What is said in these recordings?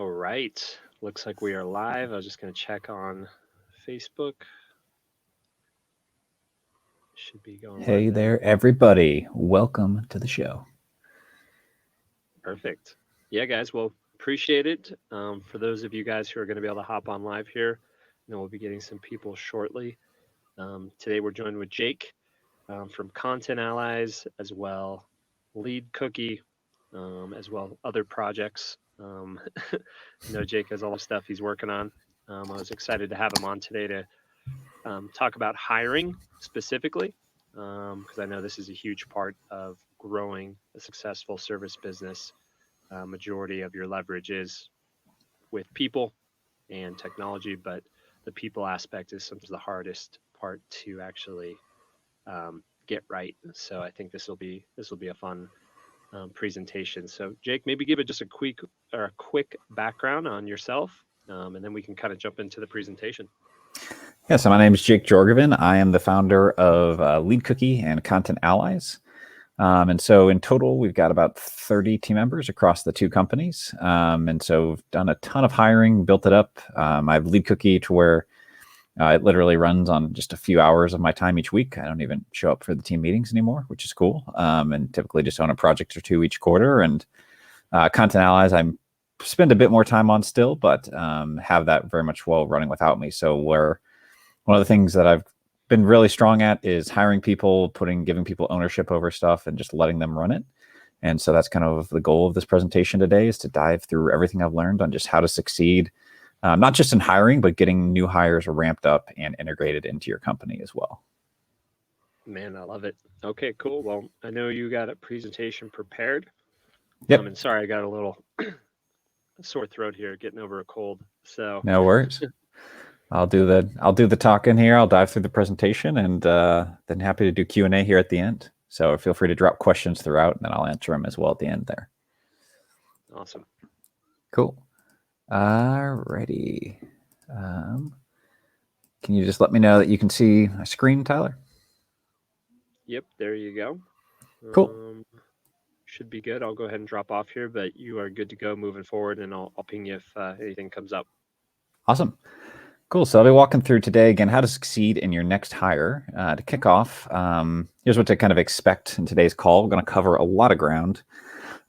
All right. Looks like we are live. I was just going to check on Facebook. Should be going live Hey now. there, everybody. Welcome to the show. Perfect. Yeah, guys. Well, appreciate it. For those of you guys who are going to be able to hop on live here, we'll be getting some people shortly. Today we're joined with Jake from Content Allies, as well Lead Cookie, as well other projects. Jake has all the stuff he's working on. I was excited to have him on today to talk about hiring specifically, because I know this is a huge part of growing a successful service business. Majority of your leverage is with people and technology, but the people aspect is sometimes the hardest part to actually get right. So I think this will be a fun presentation. So Jake, maybe give it just a quick background on yourself, and then we can kind of jump into the presentation. Yeah, so my name is Jake Jorgovan. I am the founder of Lead Cookie and Content Allies. And so in total, we've got about 30 team members across the two companies. And so we've done a ton of hiring, built it up. I have Lead Cookie to where it literally runs on just a few hours of my time each week. I don't even show up for the team meetings anymore, which is cool. And typically just own a project or two each quarter. And Content Allies, I spend a bit more time on still, but have that very much well running without me. So one of the things that I've been really strong at is hiring people, giving people ownership over stuff and just letting them run it. And so that's kind of the goal of this presentation today, is to dive through everything I've learned on just how to succeed, not just in hiring, but getting new hires ramped up and integrated into your company as well. Man, I love it. Okay, cool. Well, I know you got a presentation prepared. Yep. And sorry, I got a little sore throat here, getting over a cold. So no worries. I'll do the talking here. I'll dive through the presentation, and then happy to do Q&A here at the end. So feel free to drop questions throughout, and then I'll answer them as well at the end there. Awesome. Cool. Alrighty. Can you just let me know that you can see my screen, Tyler? Yep, there you go. Cool. Should be good. I'll go ahead and drop off here, but you are good to go moving forward, and I'll ping you if anything comes up. Awesome. Cool. So I'll be walking through today, again, how to succeed in your next hire. To kick off, here's what to kind of expect in today's call. We're going to cover a lot of ground.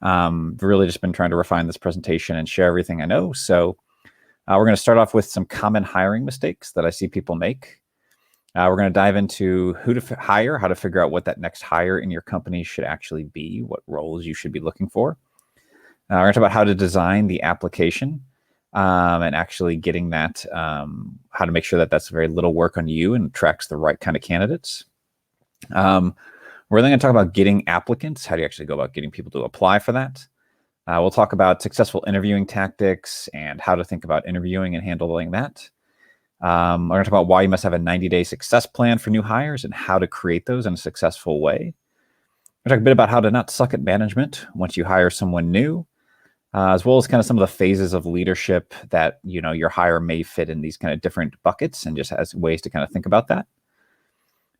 Really just been trying to refine this presentation and share everything I know. So we're going to start off with some common hiring mistakes that I see people make. We're going to dive into who to hire, how to figure out what that next hire in your company should actually be, what roles you should be looking for. We're going to talk about how to design the application. And actually getting that, how to make sure that that's very little work on you and attracts the right kind of candidates. We're then going to talk about getting applicants. How do you actually go about getting people to apply for that? We'll talk about successful interviewing tactics and how to think about interviewing and handling that. We're going to talk about why you must have a 90-day success plan for new hires and how to create those in a successful way. We'll talk a bit about how to not suck at management once you hire someone new. As well as kind of some of the phases of leadership that, your hire may fit in these kind of different buckets, and just as ways to kind of think about that.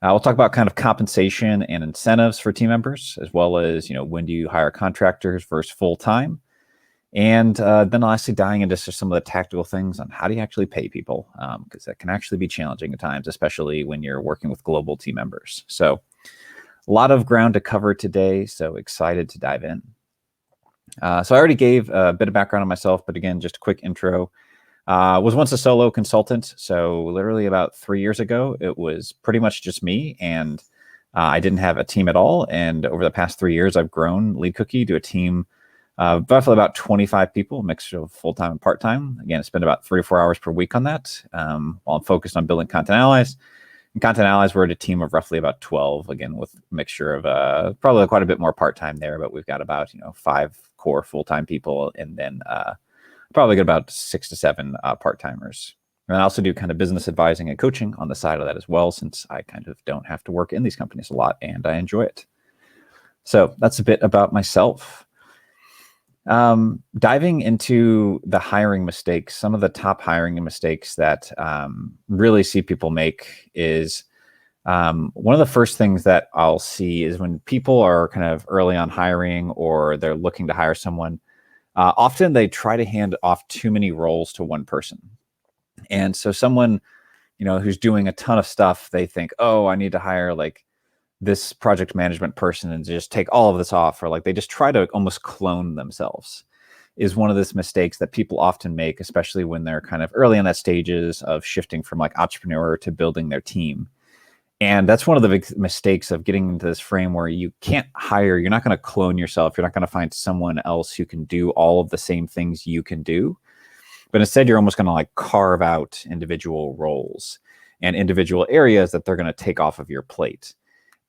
We'll talk about kind of compensation and incentives for team members, as well as, when do you hire contractors versus full-time. And then lastly, diving into some of the tactical things on how do you actually pay people, because that can actually be challenging at times, especially when you're working with global team members. So a lot of ground to cover today, so excited to dive in. So I already gave a bit of background on myself, but again, just a quick intro. Was once a solo consultant. So literally about 3 years ago, it was pretty much just me, and I didn't have a team at all. And over the past 3 years, I've grown Lead Cookie to a team roughly about 25 people, a mixture of full-time and part-time. Again, I spend about 3 or 4 hours per week on that while I'm focused on building Content Allies. And Content Allies, we're at a team of roughly about 12, again, with a mixture of probably quite a bit more part-time there, but we've got about 5 core full-time people, and then probably got about 6 to 7 part-timers. And I also do kind of business advising and coaching on the side of that as well, since I kind of don't have to work in these companies a lot, and I enjoy it. So that's a bit about myself. Diving into the hiring mistakes, some of the top hiring mistakes that really see people make is one of the first things that I'll see is when people are kind of early on hiring, or they're looking to hire someone, often they try to hand off too many roles to one person. And so someone, who's doing a ton of stuff, they think, oh, I need to hire like this project management person and just take all of this off, or like they just try to almost clone themselves, is one of those mistakes that people often make, especially when they're kind of early in that stages of shifting from like entrepreneur to building their team. And that's one of the big mistakes of getting into this frame where you can't hire, you're not going to clone yourself. You're not going to find someone else who can do all of the same things you can do. But instead, you're almost going to like carve out individual roles and individual areas that they're going to take off of your plate.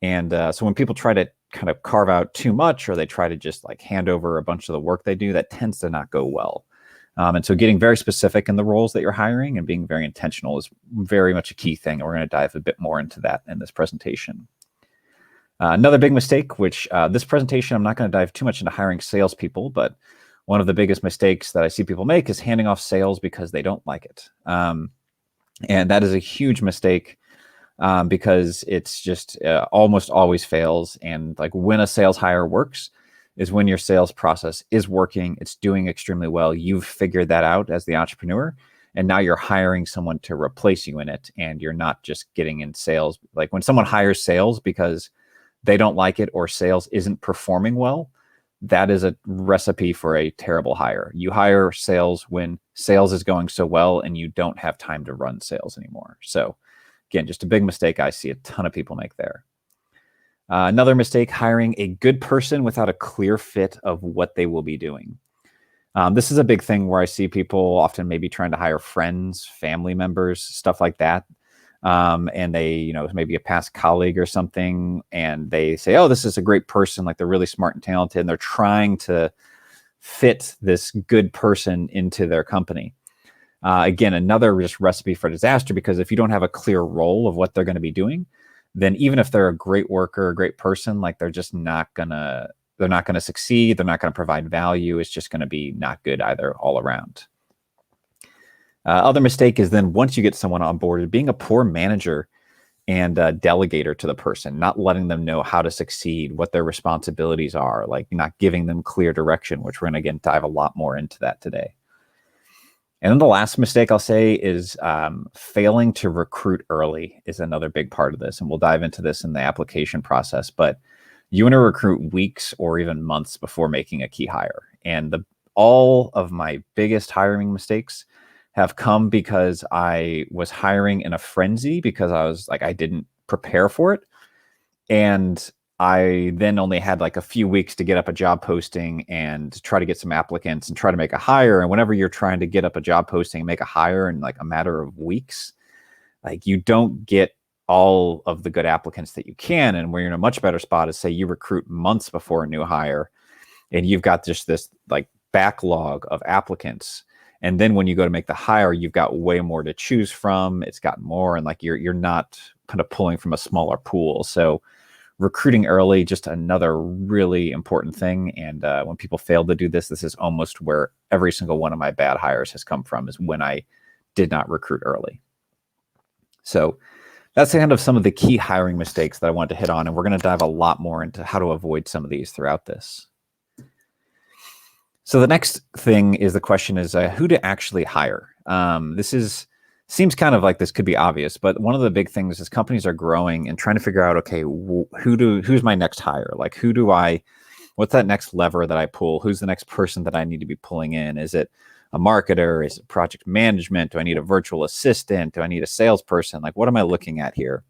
And so when people try to kind of carve out too much, or they try to just like hand over a bunch of the work they do, that tends to not go well. And so getting very specific in the roles that you're hiring and being very intentional is very much a key thing. And we're going to dive a bit more into that in this presentation. Another big mistake, which this presentation, I'm not going to dive too much into hiring salespeople, but one of the biggest mistakes that I see people make is handing off sales because they don't like it. And that is a huge mistake. Because it's just almost always fails. And like when a sales hire works is when your sales process is working, it's doing extremely well. You've figured that out as the entrepreneur, and now you're hiring someone to replace you in it. And you're not just getting in sales. Like when someone hires sales because they don't like it or sales isn't performing well, that is a recipe for a terrible hire. You hire sales when sales is going so well and you don't have time to run sales anymore. So again, just a big mistake I see a ton of people make there. Another mistake, hiring a good person without a clear fit of what they will be doing. This is a big thing where I see people often maybe trying to hire friends, family members, stuff like that. And they, maybe a past colleague or something, and they say, oh, this is a great person, like they're really smart and talented, and they're trying to fit this good person into their company. Again, another just recipe for disaster, because if you don't have a clear role of what they're going to be doing, then even if they're a great worker, a great person, like they're not going to succeed. They're not going to provide value. It's just going to be not good either all around. Other mistake is then once you get someone on board, being a poor manager and delegator to the person, not letting them know how to succeed, what their responsibilities are, like not giving them clear direction, which we're going to again dive a lot more into that today. And then the last mistake I'll say is failing to recruit early is another big part of this. And we'll dive into this in the application process. But you want to recruit weeks or even months before making a key hire. And all of my biggest hiring mistakes have come because I was hiring in a frenzy because I didn't prepare for it. And I then only had like a few weeks to get up a job posting and try to get some applicants and try to make a hire. And whenever you're trying to get up a job posting and make a hire in like a matter of weeks, like you don't get all of the good applicants that you can. And where you're in a much better spot is say you recruit months before a new hire and you've got just this like backlog of applicants. And then when you go to make the hire, you've got way more to choose from. It's got more, and like you're not kind of pulling from a smaller pool. So recruiting early, just another really important thing. And when people fail to do this, this is almost where every single one of my bad hires has come from, is when I did not recruit early. So that's kind of some of the key hiring mistakes that I wanted to hit on. And we're going to dive a lot more into how to avoid some of these throughout this. So the next thing is the question is who to actually hire. Seems kind of like this could be obvious, but one of the big things is companies are growing and trying to figure out, okay, who's my next hire? Like what's that next lever that I pull? Who's the next person that I need to be pulling in? Is it a marketer? Is it project management? Do I need a virtual assistant? Do I need a salesperson? Like, what am I looking at here?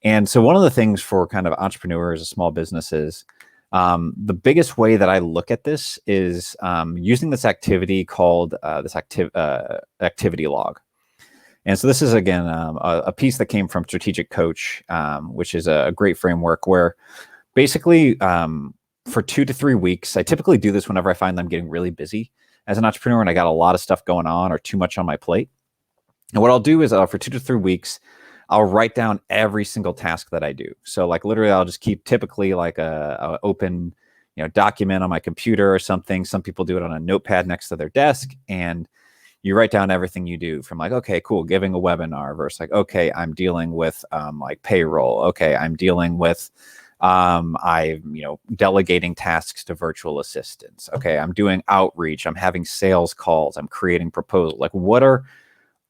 And so one of the things for kind of entrepreneurs or small businesses, the biggest way that I look at this is using this activity called activity log. And so this is, again, a piece that came from Strategic Coach, which is a great framework where basically for 2 to 3 weeks, I typically do this whenever I find I'm getting really busy as an entrepreneur and I got a lot of stuff going on or too much on my plate. And what I'll do is for 2 to 3 weeks, I'll write down every single task that I do. So like literally I'll just keep typically like a open document on my computer or something. Some people do it on a notepad next to their desk, and you write down everything you do from like, okay, cool, giving a webinar versus like, okay, I'm dealing with like payroll. Okay, I'm dealing with I'm, delegating tasks to virtual assistants. Okay, I'm doing outreach. I'm having sales calls. I'm creating proposals. Like, what are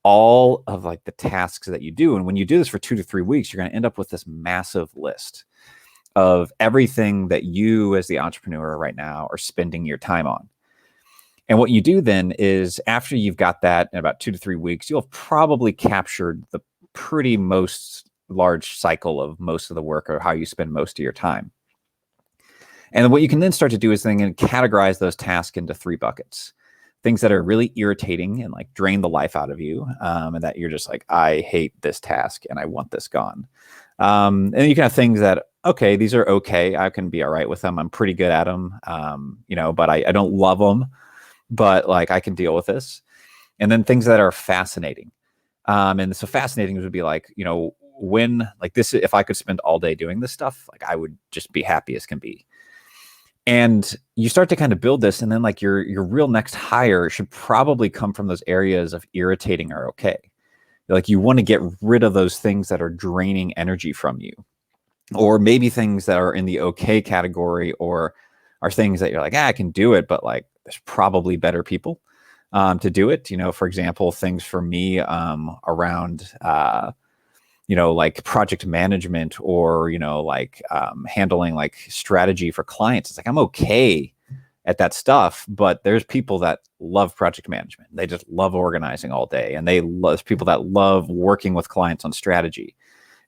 all of like the tasks that you do? And when you do this for 2 to 3 weeks, you're going to end up with this massive list of everything that you as the entrepreneur right now are spending your time on. And what you do then is, after you've got that in about 2 to 3 weeks, you'll have probably captured the pretty most large cycle of most of the work, or how you spend most of your time. And what you can then start to do is then categorize those tasks into 3 buckets. Things that are really irritating and like drain the life out of you, and that you're just like, I hate this task and I want this gone. And you can have things that, okay, these are okay, I can be all right with them, I'm pretty good at them, but I don't love them, but like I can deal with this. And then things that are fascinating. And so fascinating would be like, when like this, if I could spend all day doing this stuff, like I would just be happy as can be. And you start to kind of build this, and then like your real next hire should probably come from those areas of irritating or okay. Like, you want to get rid of those things that are draining energy from you, or maybe things that are in the okay category, or are things that you're like, I can do it, but like there's probably better people to do it. For example, things for me around like project management, or handling like strategy for clients. It's like, I'm okay at that stuff, but there's people that love project management. They just love organizing all day, and there's people that love working with clients on strategy.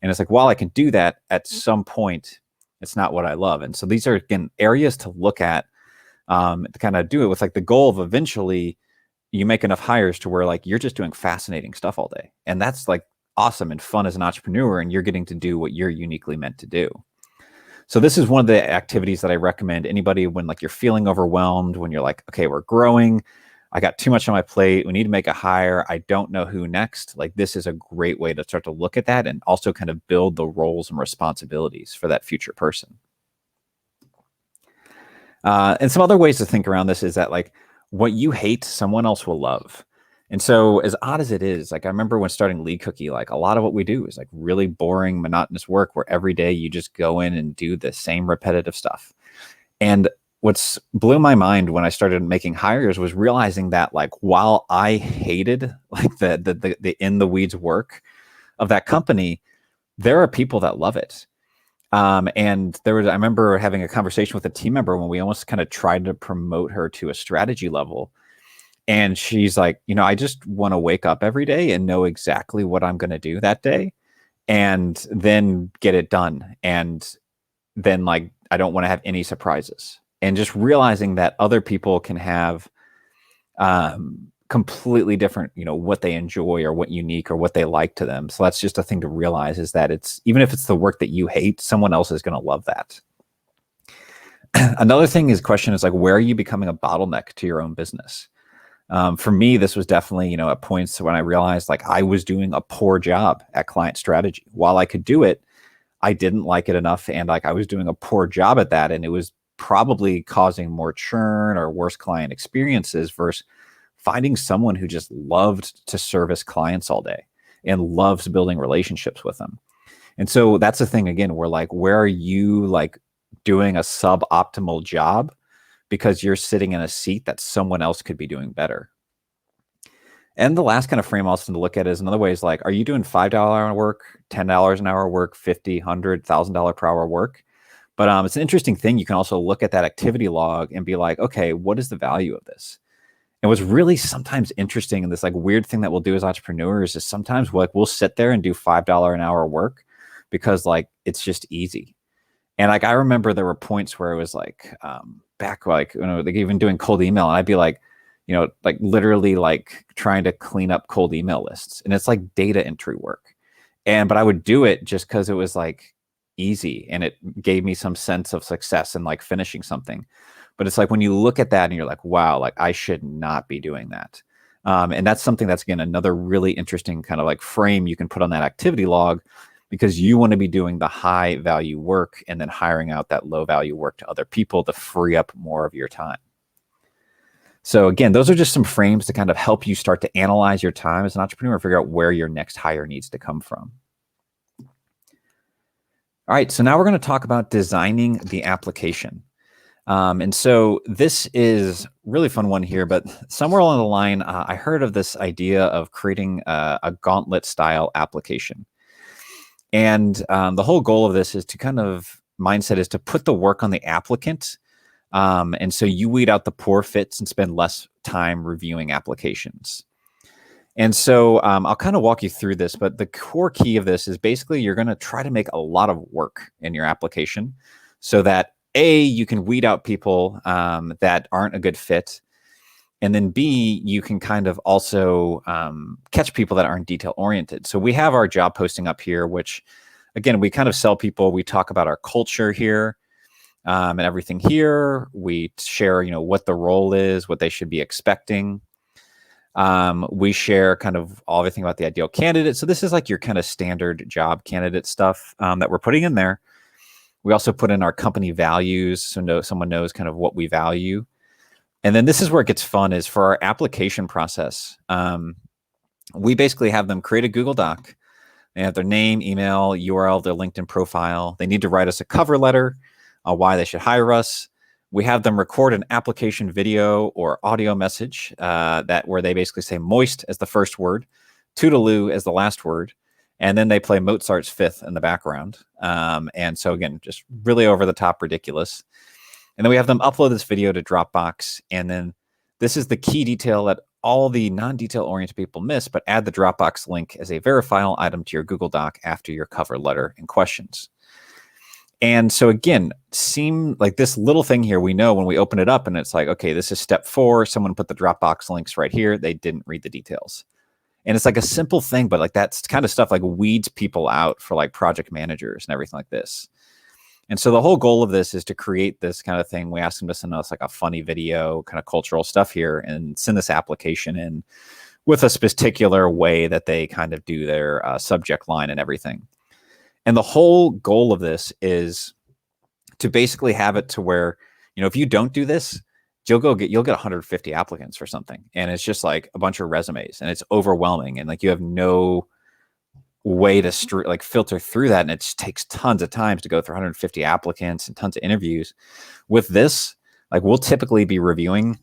And it's like, while I can do that, at some point, it's not what I love. And so these are, again, areas to look at, to kind of do it with like the goal of eventually you make enough hires to where like you're just doing fascinating stuff all day. And that's like awesome and fun as an entrepreneur, and you're getting to do what you're uniquely meant to do. So this is one of the activities that I recommend anybody when like you're feeling overwhelmed, when you're like, okay, we're growing, I got too much on my plate, we need to make a hire, I don't know who next. Like, this is a great way to start to look at that, and also kind of build the roles and responsibilities for that future person. And some other ways to think around this is that like, what you hate, someone else will love. And so, as odd as it is, like I remember when starting Lead Cookie, like a lot of what we do is like really boring, monotonous work where every day you just go in and do the same repetitive stuff. And what's blew my mind when I started making hires was realizing that like, while I hated like the in the weeds work of that company, there are people that love it. And I remember having a conversation with a team member when we almost kind of tried to promote her to a strategy level. And she's like, I just want to wake up every day and know exactly what I'm going to do that day, and then get it done. And then like, I don't want to have any surprises. And just realizing that other people can have completely different, what they enjoy or what unique or what they like to them. So that's just a thing to realize, is that it's, even if it's the work that you hate, someone else is going to love that. Another question is like, where are you becoming a bottleneck to your own business? For me, this was definitely, at points when I realized like I was doing a poor job at client strategy. While I could do it, I didn't like it enough. And like, I was doing a poor job at that. And it was probably causing more churn or worse client experiences, versus finding someone who just loved to service clients all day and loves building relationships with them. And so that's the thing, again, where like, where are you like doing a suboptimal job because you're sitting in a seat that someone else could be doing better? And the last kind of frame also to look at is, another way is like, are you doing $5 an hour work, $10 an hour work, $50, $100, $1,000 per hour work? But it's an interesting thing. You can also look at that activity log and be like, okay, what is the value of this? And what's really sometimes interesting, and this like weird thing that we'll do as entrepreneurs, is sometimes we'll sit there and do $5 an hour work because like it's just easy. And like, I remember there were points where it was like back like, like even doing cold email, and I'd be like, like literally like trying to clean up cold email lists, and it's like data entry work. But I would do it just because it was like easy, and it gave me some sense of success in like finishing something. But it's like, when you look at that and you're like, wow, like I should not be doing that. And that's something that's, again, another really interesting kind of like frame you can put on that activity log, because you want to be doing the high value work and then hiring out that low value work to other people to free up more of your time. So again, those are just some frames to kind of help you start to analyze your time as an entrepreneur and figure out where your next hire needs to come from. All right, so now we're going to talk about designing the application. And so this is really fun one here, but somewhere along the line, I heard of this idea of creating a gauntlet style application. And the whole goal of this is to kind of mindset is to put the work on the applicant. And so you weed out the poor fits and spend less time reviewing applications. And so I'll kind of walk you through this, but the core key of this is basically you're going to try to make a lot of work in your application so that A, you can weed out people that aren't a good fit. And then B, you can kind of also catch people that aren't detail oriented. So we have our job posting up here, which again, we kind of sell people. We talk about our culture here and everything here. We share, what the role is, what they should be expecting. We share kind of everything about the ideal candidate. So this is like your kind of standard job candidate stuff that we're putting in there. We also put in our company values, so someone knows kind of what we value. And then this is where it gets fun, is for our application process. We basically have them create a Google Doc. They have their name, email, URL, their LinkedIn profile. They need to write us a cover letter, why they should hire us. We have them record an application video or audio message where they basically say moist as the first word, toodaloo as the last word, and then they play Mozart's Fifth in the background. And so again, just really over the top ridiculous. And then we have them upload this video to Dropbox. And then this is the key detail that all the non-detail oriented people miss, but add the Dropbox link as a verifiable item to your Google Doc after your cover letter and questions. And so again, seem like this little thing here, we know when we open it up and it's like, okay, this is step 4. Someone put the Dropbox links right here. They didn't read the details. And it's like a simple thing, but like that's kind of stuff like weeds people out for like project managers and everything like this. And so the whole goal of this is to create this kind of thing. We asked them to send us like a funny video, kind of cultural stuff here, and send this application in with a particular way that they kind of do their subject line and everything. And the whole goal of this is to basically have it to where, if you don't do this, you'll get 150 applicants for something. And it's just like a bunch of resumes and it's overwhelming. And like you have no way to filter through that. And it takes tons of time to go through 150 applicants and tons of interviews. With this, like we'll typically be reviewing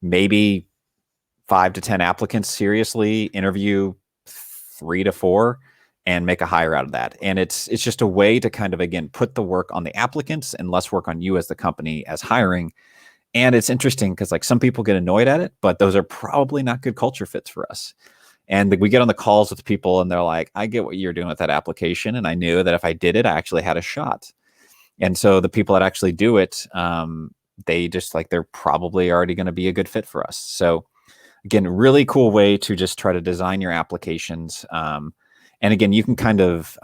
maybe 5 to 10 applicants seriously, interview 3 to 4, and make a hire out of that. And it's just a way to kind of, again, put the work on the applicants and less work on you as the company as hiring. And it's interesting because like some people get annoyed at it, but those are probably not good culture fits for us. And we get on the calls with people and they're like, I get what you're doing with that application. And I knew that if I did it, I actually had a shot. And so the people that actually do it, they just like, they're probably already going to be a good fit for us. So again, really cool way to just try to design your applications. And again, you can kind of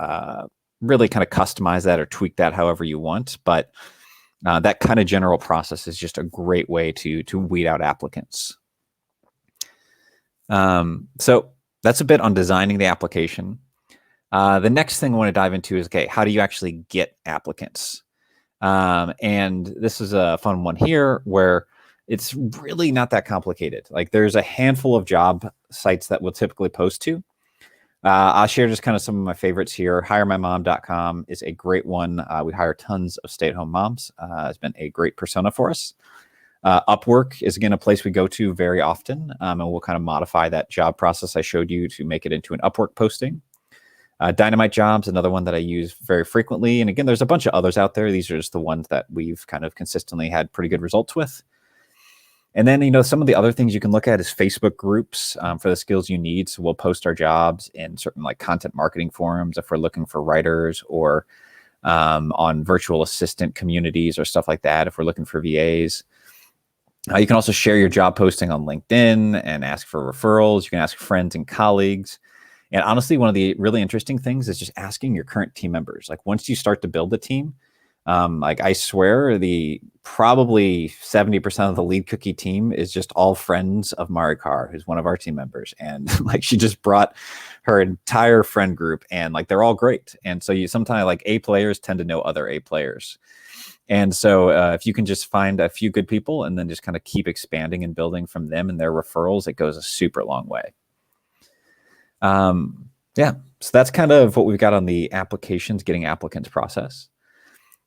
really kind of customize that or tweak that however you want. But that kind of general process is just a great way to weed out applicants. So that's a bit on designing the application. The next thing I want to dive into is, okay, how do you actually get applicants? And this is a fun one here where it's really not that complicated. Like there's a handful of job sites that we'll typically post to. I'll share just kind of some of my favorites here. HireMyMom.com is a great one. We hire tons of stay-at-home moms. It's been a great persona for us. Upwork is, again, a place we go to very often, and we'll kind of modify that job process I showed you to make it into an Upwork posting. Dynamite Jobs, another one that I use very frequently. And again, there's a bunch of others out there. These are just the ones that we've kind of consistently had pretty good results with. And then, some of the other things you can look at is Facebook groups for the skills you need. So we'll post our jobs in certain like content marketing forums if we're looking for writers, or on virtual assistant communities or stuff like that if we're looking for VAs. You can also share your job posting on LinkedIn and ask for referrals. You can ask friends and colleagues. And honestly, one of the really interesting things is just asking your current team members. Like once you start to build a team, like I swear probably 70% of the lead cookie team is just all friends of Mari Carr, who's one of our team members. And like she just brought her entire friend group and like they're all great. And so you sometimes like A players tend to know other A players. And so if you can just find a few good people and then just kind of keep expanding and building from them and their referrals, it goes a super long way. Yeah. So that's kind of what we've got on the applications, getting applicants process.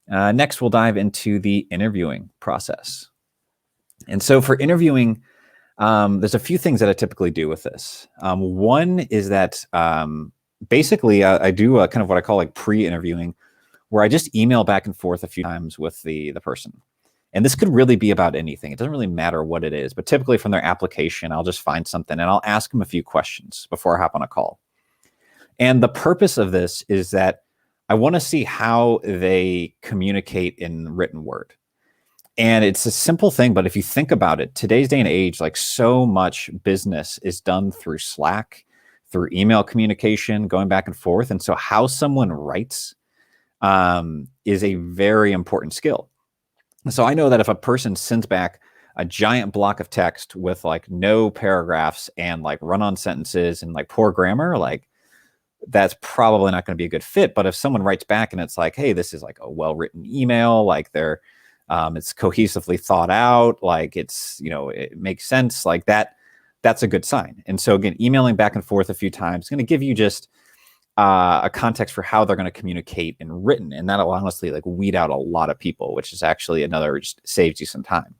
Next, we'll dive into the interviewing process. And so for interviewing, there's a few things that I typically do with this. One is that basically I do a kind of what I call like pre-interviewing, where I just email back and forth a few times with the person. And this could really be about anything. It doesn't really matter what it is, but typically from their application, I'll just find something and I'll ask them a few questions before I hop on a call. And the purpose of this is that I want to see how they communicate in written word. And it's a simple thing, but if you think about it, today's day and age, like so much business is done through Slack, through email communication, going back and forth. And so how someone writes is a very important skill. So I know that if a person sends back a giant block of text with like no paragraphs and like run-on sentences and like poor grammar, like that's probably not going to be a good fit. But if someone writes back and it's like, hey, this is like a well-written email, like it's cohesively thought out, like it's, it makes sense, like that's a good sign. And so again, emailing back and forth a few times is going to give you just a context for how they're going to communicate in written. And that'll honestly like weed out a lot of people, which is actually just saves you some time.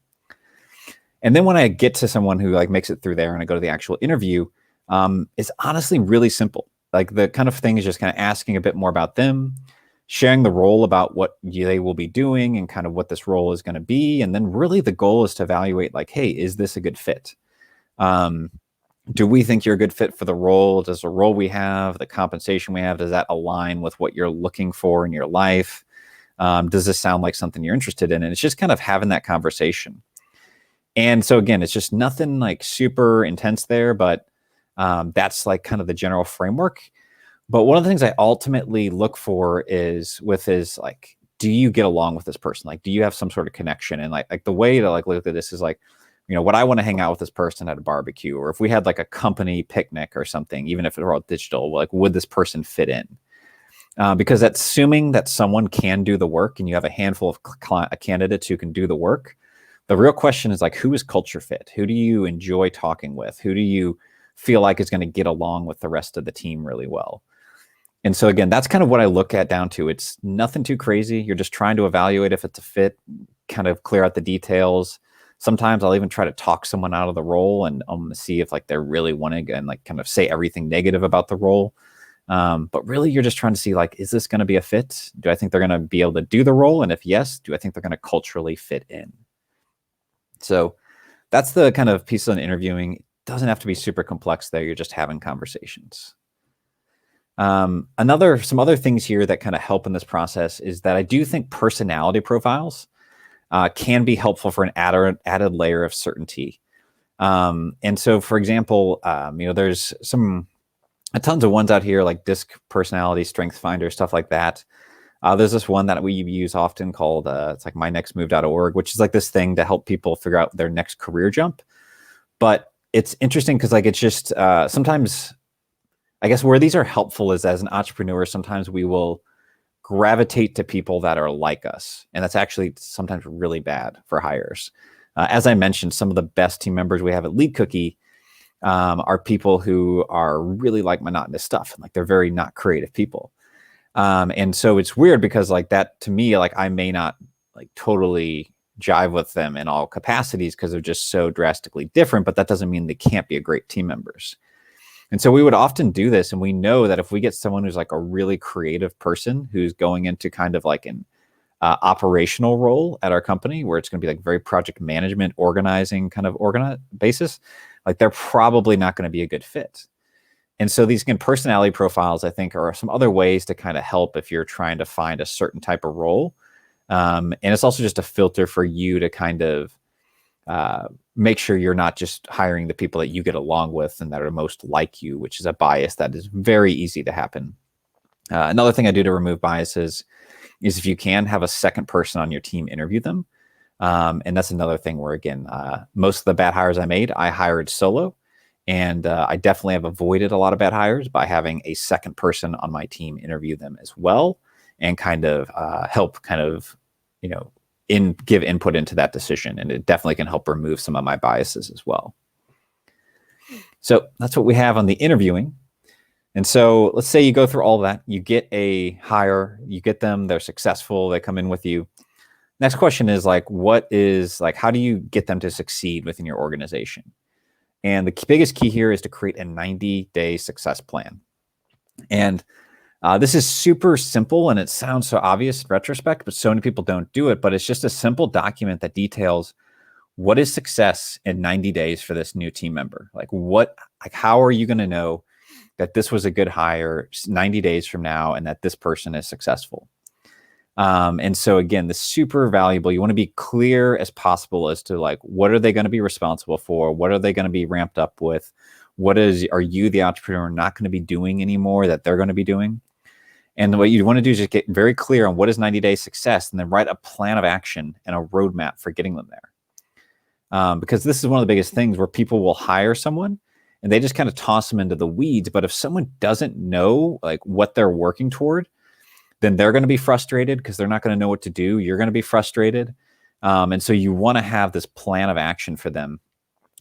And then when I get to someone who like makes it through there and I go to the actual interview, it's honestly really simple. Like the kind of thing is just kind of asking a bit more about them, sharing the role about what they will be doing and kind of what this role is going to be. And then really the goal is to evaluate like, hey, is this a good fit? Do we think you're a good fit for the role? Does the role we have, the compensation we have, does that align with what you're looking for in your life? Does this sound like something you're interested in? And it's just kind of having that conversation. And so again, it's just nothing like super intense there, but that's like kind of the general framework. But one of the things I ultimately look for is like, do you get along with this person? Like, do you have some sort of connection? And like the way to like look at this is like, would I want to hang out with this person at a barbecue? Or if we had like a company picnic or something, even if it were all digital, like would this person fit in? Because that's assuming that someone can do the work and you have a handful of candidates who can do the work. The real question is like, who is culture fit? Who do you enjoy talking with? Who do you feel like is going to get along with the rest of the team really well? And so again, that's kind of what I look at down to. It's nothing too crazy. You're just trying to evaluate if it's a fit, kind of clear out the details. Sometimes I'll even try to talk someone out of the role and see if like they're really wanting and like kind of say everything negative about the role. But really you're just trying to see like, is this going to be a fit? Do I think they're going to be able to do the role? And if yes, do I think they're going to culturally fit in? So that's the kind of piece on interviewing. It doesn't have to be super complex there. You're just having conversations. Some other things here that kind of help in this process is that I do think personality profiles can be helpful for an added layer of certainty. And so, for example, there's tons of ones out here like DISC personality, Strength Finder, stuff like that. There's this one that we use often called it's like mynextmove.org, which is like this thing to help people figure out their next career jump. But it's interesting because like it's just sometimes, I guess where these are helpful is as an entrepreneur, sometimes we will gravitate to people that are like us. And that's actually sometimes really bad for hires. As I mentioned, some of the best team members we have at Lead Cookie are people who are really like monotonous stuff. And like they're very not creative people. And so it's weird because like that to me, like I may not like totally jive with them in all capacities because they're just so drastically different, but that doesn't mean they can't be a great team members. And so we would often do this. And we know that if we get someone who's like a really creative person who's going into kind of like an operational role at our company where it's going to be like very project management, organizing kind of basis, like they're probably not going to be a good fit. And so these personality profiles, I think, are some other ways to kind of help if you're trying to find a certain type of role. And it's also just a filter for you to kind of make sure you're not just hiring the people that you get along with and that are most like you, which is a bias that is very easy to happen. Another thing I do to remove biases is if you can have a second person on your team interview them. And that's another thing where, again, most of the bad hires I made, I hired solo. And I definitely have avoided a lot of bad hires by having a second person on my team interview them as well and kind of help kind of, give input into that decision. And it definitely can help remove some of my biases as well. So that's what we have on the interviewing. And so let's say you go through all that, you get a hire, you get them, they're successful, they come in with you. Next question is like, how do you get them to succeed within your organization? And the biggest key here is to create a 90-day success plan. And this is super simple, and it sounds so obvious in retrospect, but so many people don't do it. But it's just a simple document that details what is success in 90 days for this new team member. How are you going to know that this was a good hire 90 days from now and that this person is successful? And so again, this is super valuable. You want to be clear as possible as to like, what are they going to be responsible for? What are they going to be ramped up with? Are you, the entrepreneur, not going to be doing anymore that they're going to be doing? And what you want to do is just get very clear on what is 90-day success, and then write a plan of action and a roadmap for getting them there. Because this is one of the biggest things where people will hire someone and they just kind of toss them into the weeds. But if someone doesn't know like what they're working toward, then they're going to be frustrated because they're not going to know what to do. You're going to be frustrated. And so you want to have this plan of action for them.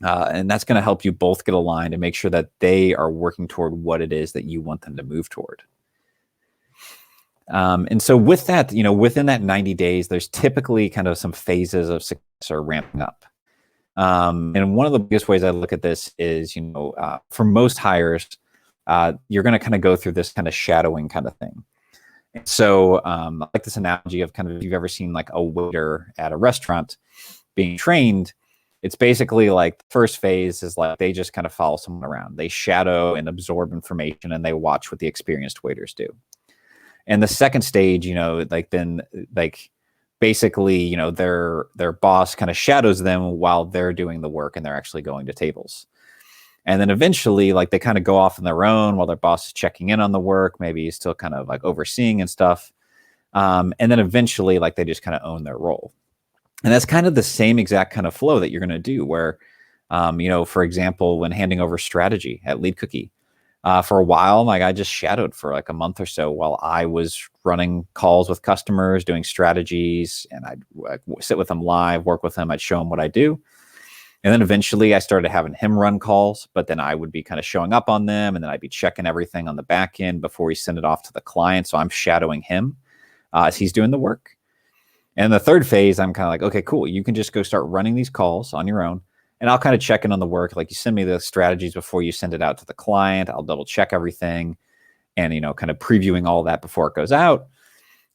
And that's going to help you both get aligned and make sure that they are working toward what it is that you want them to move toward. And so with that, within that 90 days, there's typically kind of some phases of success or ramping up. And one of the biggest ways I look at this is, for most hires, you're going to kind of go through this kind of shadowing kind of thing. And so I like this analogy of kind of, if you've ever seen like a waiter at a restaurant being trained, it's basically like the first phase is like they just kind of follow someone around. They shadow and absorb information, and they watch what the experienced waiters do. And the second stage, basically, their boss kind of shadows them while they're doing the work and they're actually going to tables. And then eventually, like, they kind of go off on their own while their boss is checking in on the work. Maybe he's still kind of like overseeing and stuff. And then eventually, like, they just kind of own their role. And that's kind of the same exact kind of flow that you're going to do where, for example, when handing over strategy at Lead Cookie, for a while, like, I just shadowed for like a month or so while I was running calls with customers, doing strategies, and I'd sit with them live, work with them. I'd show them what I do. And then eventually I started having him run calls, but then I would be kind of showing up on them, and then I'd be checking everything on the back end before we send it off to the client. So I'm shadowing him as he's doing the work. And the third phase, I'm kind of like, okay, cool. You can just go start running these calls on your own. And I'll kind of check in on the work. Like, you send me the strategies before you send it out to the client. I'll double check everything and, kind of previewing all that before it goes out.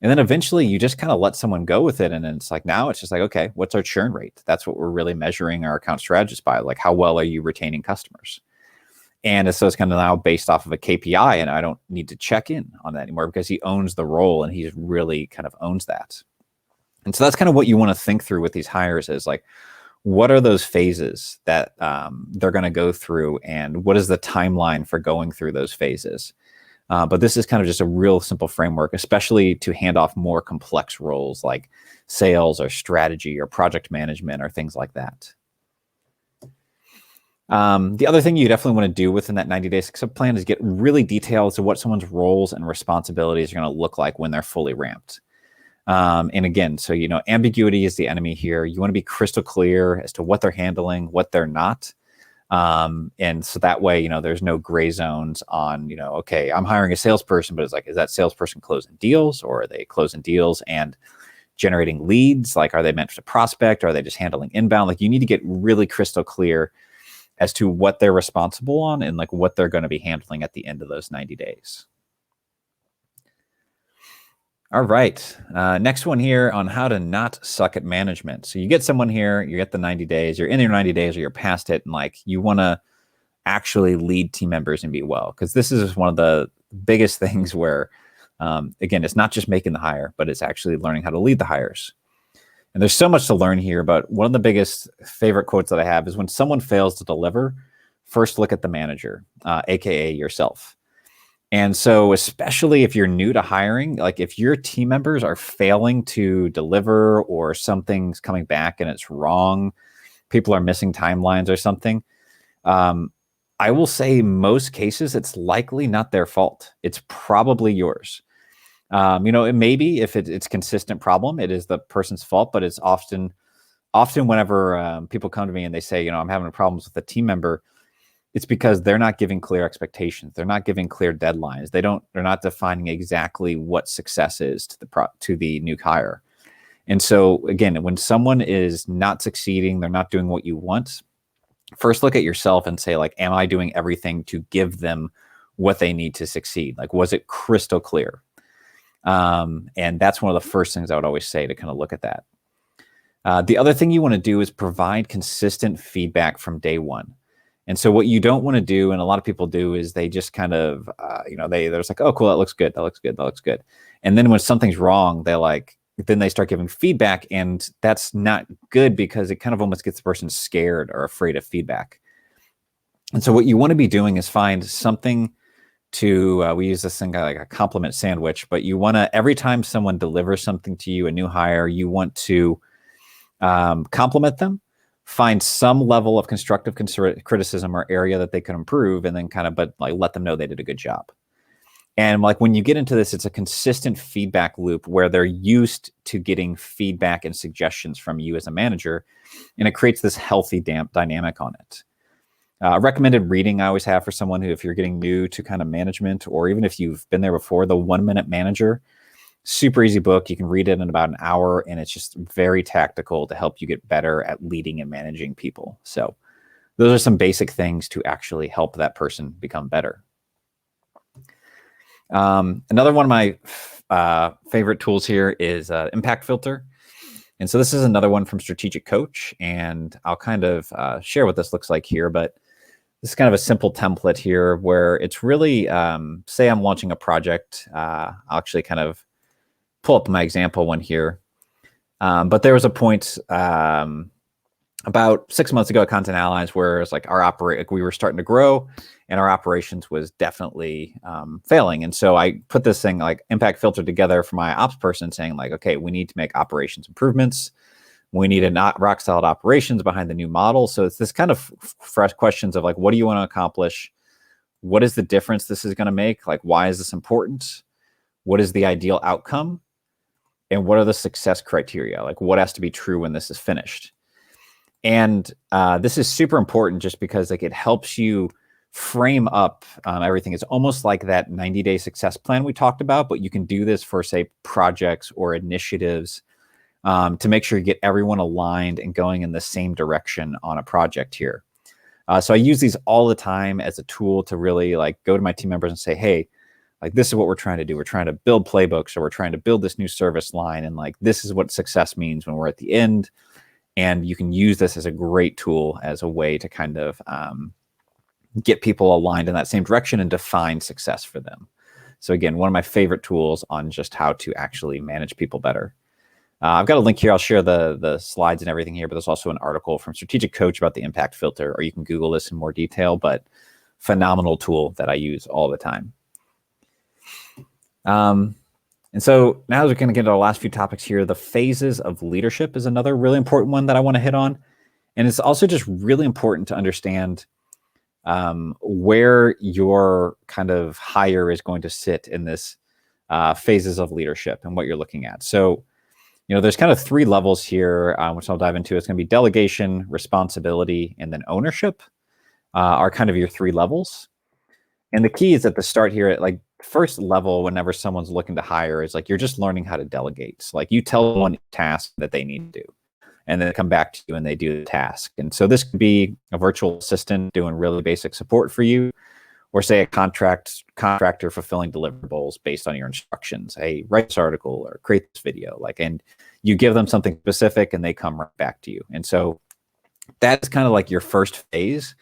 And then eventually you just kind of let someone go with it. And then it's like, now it's just like, okay, what's our churn rate? That's what we're really measuring our account strategists by. Like, how well are you retaining customers? And so it's kind of now based off of a KPI, and I don't need to check in on that anymore because he owns the role and he really kind of owns that. And so that's kind of what you want to think through with these hires is like, what are those phases that they're going to go through, and what is the timeline for going through those phases? But this is kind of just a real simple framework, especially to hand off more complex roles like sales or strategy or project management or things like that. The other thing you definitely want to do within that 90-day success plan is get really detailed as to what someone's roles and responsibilities are going to look like when they're fully ramped. And again, so, ambiguity is the enemy here. You want to be crystal clear as to what they're handling, what they're not. And so that way, there's no gray zones on, okay, I'm hiring a salesperson, but it's like, is that salesperson closing deals, or are they closing deals and generating leads? Like, are they meant to prospect? Or are they just handling inbound? Like, you need to get really crystal clear as to what they're responsible on and like what they're going to be handling at the end of those 90 days. All right. Next one here on how to not suck at management. So you get someone here, you get the 90 days, you're in your 90 days or you're past it, and like, you want to actually lead team members and be well. Because this is one of the biggest things where, again, it's not just making the hire, but it's actually learning how to lead the hires. And there's so much to learn here, but one of the biggest favorite quotes that I have is when someone fails to deliver, first look at the manager, AKA yourself. And so especially if you're new to hiring, like if your team members are failing to deliver or something's coming back and it's wrong, people are missing timelines or something, I will say most cases it's likely not their fault. It's probably yours. It may be if it's consistent problem, it is the person's fault, but it's often whenever people come to me and they say, I'm having problems with a team member, it's because they're not giving clear expectations. They're not giving clear deadlines. They're not defining exactly what success is to the new hire. And so again, when someone is not succeeding, they're not doing what you want, first look at yourself and say, like, am I doing everything to give them what they need to succeed? Like, was it crystal clear? And that's one of the first things I would always say, to kind of look at that. The other thing you want to do is provide consistent feedback from day one. And so what you don't want to do, and a lot of people do, is they just kind of, they're just like, oh, cool, that looks good, that looks good, that looks good. And then when something's wrong, then they start giving feedback, and that's not good because it kind of almost gets the person scared or afraid of feedback. And so what you want to be doing is find something to, we use this thing like a compliment sandwich, but you want to, every time someone delivers something to you, a new hire, you want to compliment them, find some level of constructive criticism or area that they could improve, and then let them know they did a good job. And like when you get into this, it's a consistent feedback loop where they're used to getting feedback and suggestions from you as a manager, and it creates this healthy dynamic on it. Recommended reading I always have for someone who, if you're getting new to kind of management, or even if you've been there before, the 1 Minute Manager. Super easy book. You can read it in about an hour, and it's just very tactical to help you get better at leading and managing people. So those are some basic things to actually help that person become better. Another one of my favorite tools here is Impact Filter. And so this is another one from Strategic Coach, and I'll kind of share what this looks like here, but this is kind of a simple template here where it's really, say I'm launching a project. I'll actually kind of pull up my example one here. But there was a point about 6 months ago at Content Allies where it's like we were starting to grow, and our operations was definitely failing. And so I put this thing like Impact Filter together for my ops person, saying like, okay, we need to make operations improvements. We need a not rock solid operations behind the new model. So it's this kind of fresh questions of like, what do you want to accomplish? What is the difference this is going to make? Like, why is this important? What is the ideal outcome? And what are the success criteria? Like, what has to be true when this is finished? And this is super important just because like it helps you frame up everything. It's almost like that 90-day success plan we talked about, but you can do this for, say, projects or initiatives to make sure you get everyone aligned and going in the same direction on a project here. So I use these all the time as a tool to really like go to my team members and say, hey, like this is what we're trying to do. We're trying to build playbooks, or we're trying to build this new service line. And like, this is what success means when we're at the end. And you can use this as a great tool as a way to kind of get people aligned in that same direction and define success for them. So again, one of my favorite tools on just how to actually manage people better. I've got a link here. I'll share the slides and everything here, but there's also an article from Strategic Coach about the Impact Filter, or you can Google this in more detail, but phenomenal tool that I use all the time. And so now as we're going to get into our last few topics here, the phases of leadership is another really important one that I want to hit on. And it's also just really important to understand where your kind of hire is going to sit in this phases of leadership and what you're looking at. So, there's kind of 3 levels here, which I'll dive into. It's going to be delegation, responsibility, and then ownership are kind of your 3 levels. And the key is at the start here, at like first level, whenever someone's looking to hire, is like you're just learning how to delegate. So like you tell one task that they need to do, and then they come back to you and they do the task. And so this could be a virtual assistant doing really basic support for you, or say a contractor fulfilling deliverables based on your instructions. Hey, write this article or create this video, and you give them something specific and they come right back to you. And so that's kind of like your first phase.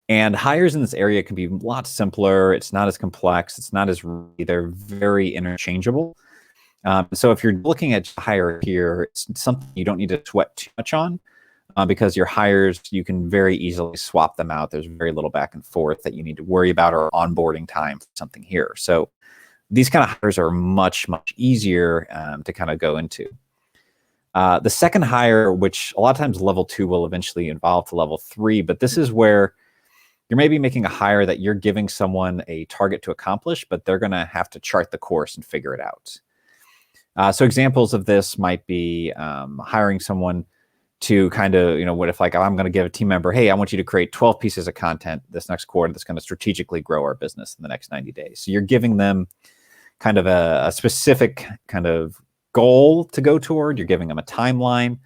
And hires in this area can be a lot simpler. It's not as complex. It's not as, they're very interchangeable. So if you're looking at hire here, it's something you don't need to sweat too much on because your hires, you can very easily swap them out. There's very little back and forth that you need to worry about, or onboarding time for something here. So these kind of hires are much, much easier to kind of go into. The second hire, which a lot of times level 2 will eventually evolve to level 3, but this is where you're maybe making a hire that you're giving someone a target to accomplish, but they're going to have to chart the course and figure it out. So examples of this might be hiring someone to kind of, what if like I'm going to give a team member, hey, I want you to create 12 pieces of content this next quarter that's going to strategically grow our business in the next 90 days. So you're giving them kind of a specific kind of goal to go toward. You're giving them a timeline.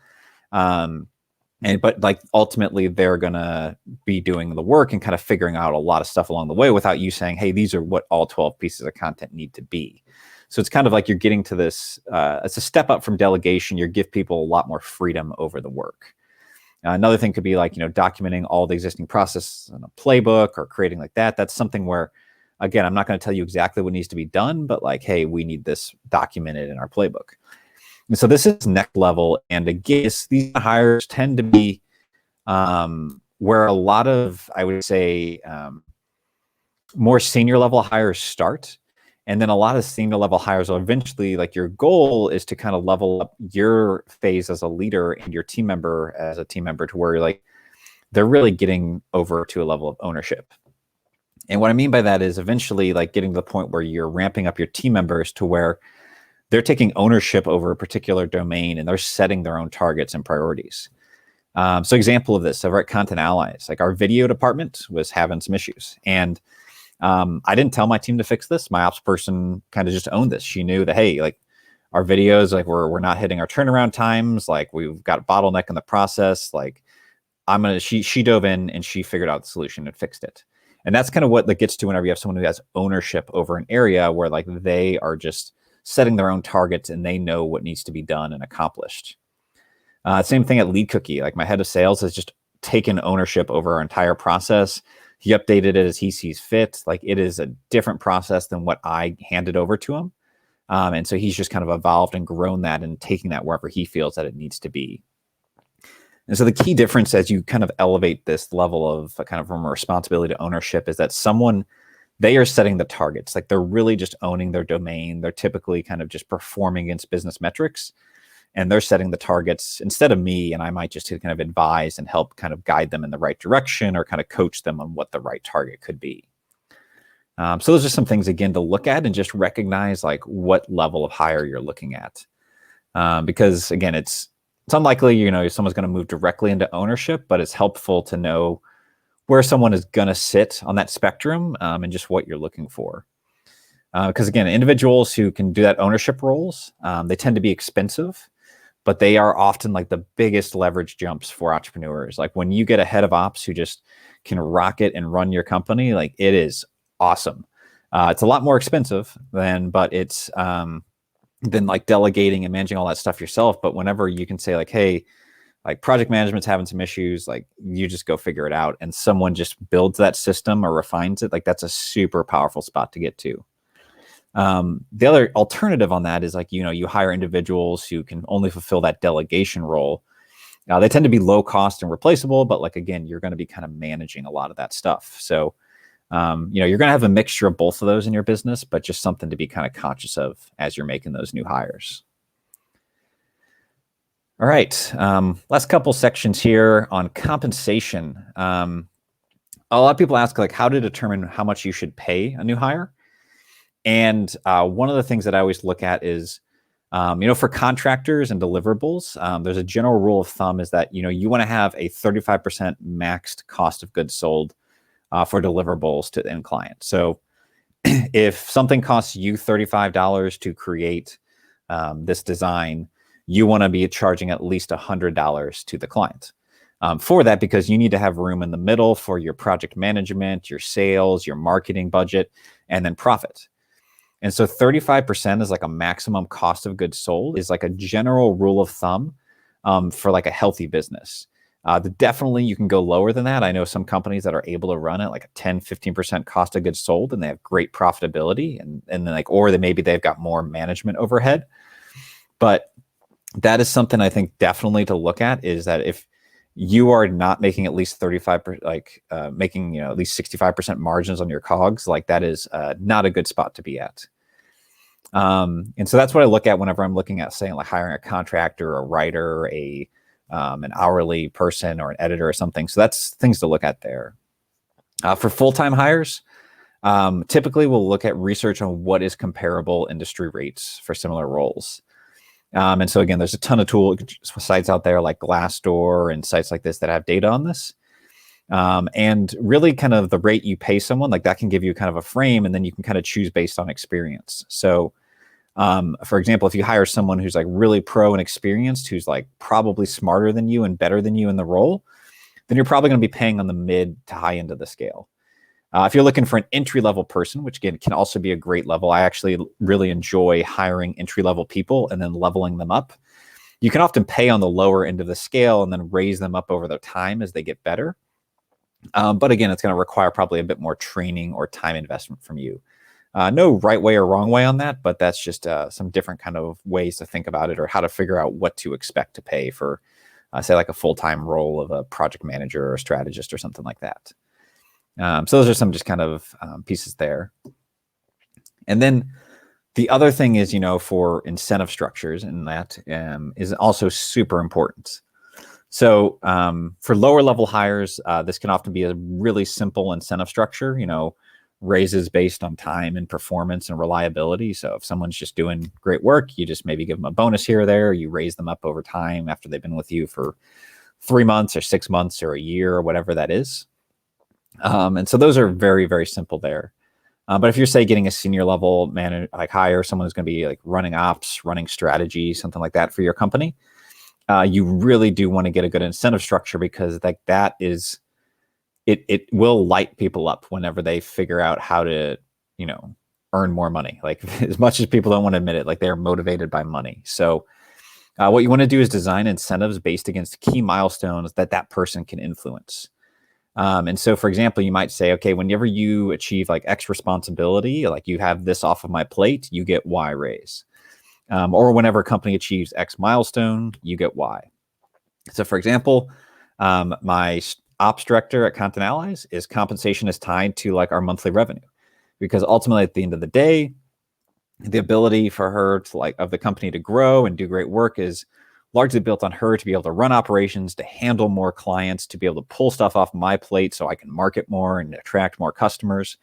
But like ultimately they're going to be doing the work and kind of figuring out a lot of stuff along the way without you saying, hey, these are what all 12 pieces of content need to be. So it's kind of like you're getting to this, it's a step up from delegation. You give people a lot more freedom over the work. Another thing could be like, documenting all the existing process in a playbook or creating like that. That's something where, again, I'm not going to tell you exactly what needs to be done, but like, hey, we need this documented in our playbook. And so this is next level. And again, these hires tend to be where a lot of, I would say, more senior level hires start. And then a lot of senior level hires will eventually, like your goal is to kind of level up your phase as a leader and your team member as a team member to where you're like, they're really getting over to a level of ownership. And what I mean by that is eventually like getting to the point where you're ramping up your team members to where they're taking ownership over a particular domain and they're setting their own targets and priorities. So example of this, over at Content Allies, like our video department was having some issues. And I didn't tell my team to fix this. My ops person kind of just owned this. She knew that, hey, like our videos, like we're not hitting our turnaround times. Like we've got a bottleneck in the process. Like she dove in and she figured out the solution and fixed it. And that's kind of what that gets to whenever you have someone who has ownership over an area where like they are just setting their own targets and they know what needs to be done and accomplished. Same thing at Lead Cookie. Like my head of sales has just taken ownership over our entire process. He updated it as he sees fit. Like it is a different process than what I handed over to him. And so he's just kind of evolved and grown that and taking that wherever he feels that it needs to be. And so the key difference as you kind of elevate this level of kind of from a responsibility to ownership is that they are setting the targets. Like they're really just owning their domain. They're typically kind of just performing against business metrics and they're setting the targets instead of me. And I might just kind of advise and help kind of guide them in the right direction or kind of coach them on what the right target could be. So those are some things, again, to look at and just recognize like what level of hire you're looking at. Because again, it's unlikely, someone's going to move directly into ownership, but it's helpful to know where someone is going to sit on that spectrum and just what you're looking for. Because again, individuals who can do that ownership roles, they tend to be expensive, but they are often like the biggest leverage jumps for entrepreneurs. Like when you get a head of ops who just can rock it and run your company, like it is awesome. It's a lot more expensive but it's than like delegating and managing all that stuff yourself. But whenever you can say like, hey, like project management's having some issues, like you just go figure it out and someone just builds that system or refines it, like that's a super powerful spot to get to. The other alternative on that is like, you hire individuals who can only fulfill that delegation role. They tend to be low cost and replaceable, but like, again, you're going to be kind of managing a lot of that stuff. So, you're going to have a mixture of both of those in your business, but just something to be kind of conscious of as you're making those new hires. All right. Last couple sections here on compensation. A lot of people ask like how to determine how much you should pay a new hire. And one of the things that I always look at is, for contractors and deliverables, there's a general rule of thumb is that, you want to have a 35% maxed cost of goods sold for deliverables to the end client. So if something costs you $35 to create this design, you want to be charging at least $100 to the client for that, because you need to have room in the middle for your project management, your sales, your marketing budget, and then profit. And so 35% is like a maximum cost of goods sold is like a general rule of thumb for like a healthy business. Definitely you can go lower than that. I know some companies that are able to run it like a 10, 15% cost of goods sold and they have great profitability and then like, or maybe they've got more management overhead. But that is something I think definitely to look at is that if you are not making at least 35%, like making, at least 65% margins on your COGS, like that is not a good spot to be at. And so that's what I look at whenever I'm looking at saying like hiring a contractor, a writer, an hourly person or an editor or something. So that's things to look at there. For full-time hires, typically we'll look at research on what is comparable industry rates for similar roles. And so again, there's a ton of sites out there like Glassdoor and sites like this that have data on this. And really kind of the rate you pay someone, like that can give you kind of a frame, and then you can kind of choose based on experience. So for example, if you hire someone who's like really pro and experienced, who's like probably smarter than you and better than you in the role, then you're probably going to be paying on the mid to high end of the scale. If you're looking for an entry-level person, which again can also be a great level, I actually really enjoy hiring entry-level people and then leveling them up. You can often pay on the lower end of the scale and then raise them up over their time as they get better. But again, it's going to require probably a bit more training or time investment from you. No right way or wrong way on that, but that's just some different kind of ways to think about it, or how to figure out what to expect to pay for, say, like a full-time role of a project manager or a strategist or something like that. So those are some just kind of pieces there. And then the other thing is, for incentive structures, and that is also super important. So for lower level hires, this can often be a really simple incentive structure, raises based on time and performance and reliability. So if someone's just doing great work, you just maybe give them a bonus here or there. You raise them up over time after they've been with you for 3 months or 6 months or a year or whatever that is. And so those are very, very simple there. But if you're, say, getting a senior level manager, like hire someone who's going to be like running ops, running strategy, something like that for your company, you really do want to get a good incentive structure, because like that is, it will light people up whenever they figure out how to, earn more money. Like as much as people don't want to admit it, like they're motivated by money. So what you want to do is design incentives based against key milestones that person can influence. And so, for example, you might say, okay, whenever you achieve like X responsibility, like you have this off of my plate, you get Y raise. Or whenever a company achieves X milestone, you get Y. So, for example, my ops director at Content Allies, is compensation is tied to like our monthly revenue, because ultimately at the end of the day, the ability for her to of the company to grow and do great work is largely built on her to be able to run operations, to handle more clients, to be able to pull stuff off my plate so I can market more and attract more customers.